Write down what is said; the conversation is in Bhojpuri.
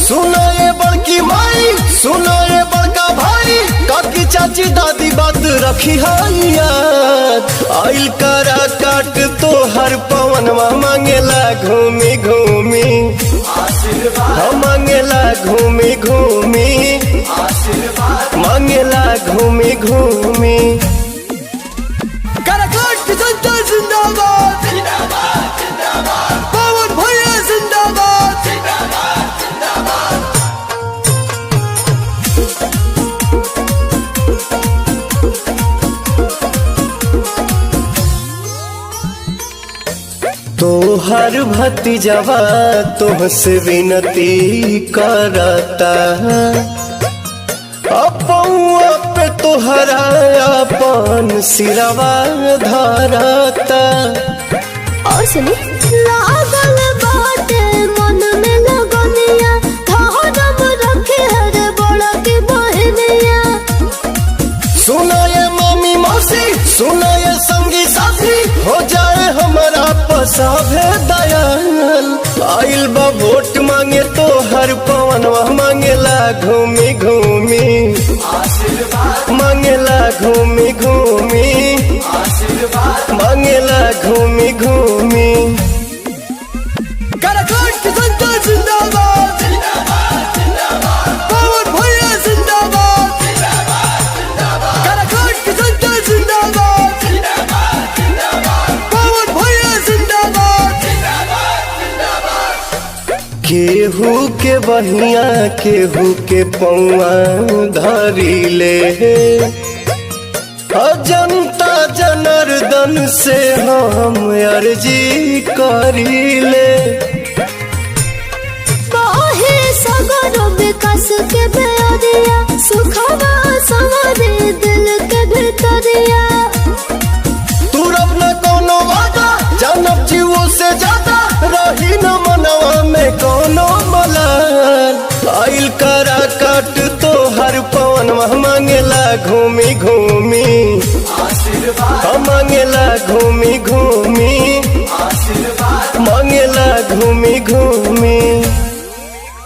सुनो ये बड़की माई, सुनो ये बड़का भाई, काकी चाची दादी बात रखी है याद। आइल करा काट तो हर पवनवा मांगेला घूमी घूमी आशीर्वाद, मांगेला घूमी घूमी आशीर्वाद, मांगेला घूमी घूमी। काराकोट की जनता जिंदाबाद, जिंदाबाद जिंदाबाद, पवन भैया जिंदाबाद, जिंदाबाद जिंदाबाद। तोहर भतीजवा तुमसे विनती करता, अपौआ पे तोहरा अपन सिरवा धरता। और सुनी लागल बाटे मन में लगनिया, धरम रखे हर बड़ा के बहनिया। सुना ये मामी मौसी, सुना ये संगी साथी, हो जाए हमारा पसाभे दयाल। आइल बा वोट मांगे तो हर पवनवा मांगेला घूमी घूमी आशीर्वाद, मांगेला घूमी घूमी आशीर्वाद, मांगेला घूमी घूमी। काराकोट की जनता जिंदाबाद, जिंदाबाद जिंदाबाद, पवन भैया जिंदाबाद, जिंदाबाद जिंदाबाद। काराकोट की जनता जिंदाबाद, जिंदाबाद जिंदाबाद, पवन भैया जिंदाबाद, जिंदाबाद जिंदाबाद। केहू के बहिया केहू के पौआ धरी ले, जनता जनार्दन से हम अर्जी करीले। बाहे सगरो विकास के बेरिया, सुखवा सवारे दिल के भीतरिया। तू रब न कोनो वादा, जानब जीवो से ज्यादा, रही न मनवा में कोनो मलाल। आइल करा काट तो हर पवन मांगेला घूमी घूमी आशीर्वाद, मांगेला घूमी घूमी आशीर्वाद, मांगेला घूमी घूमी।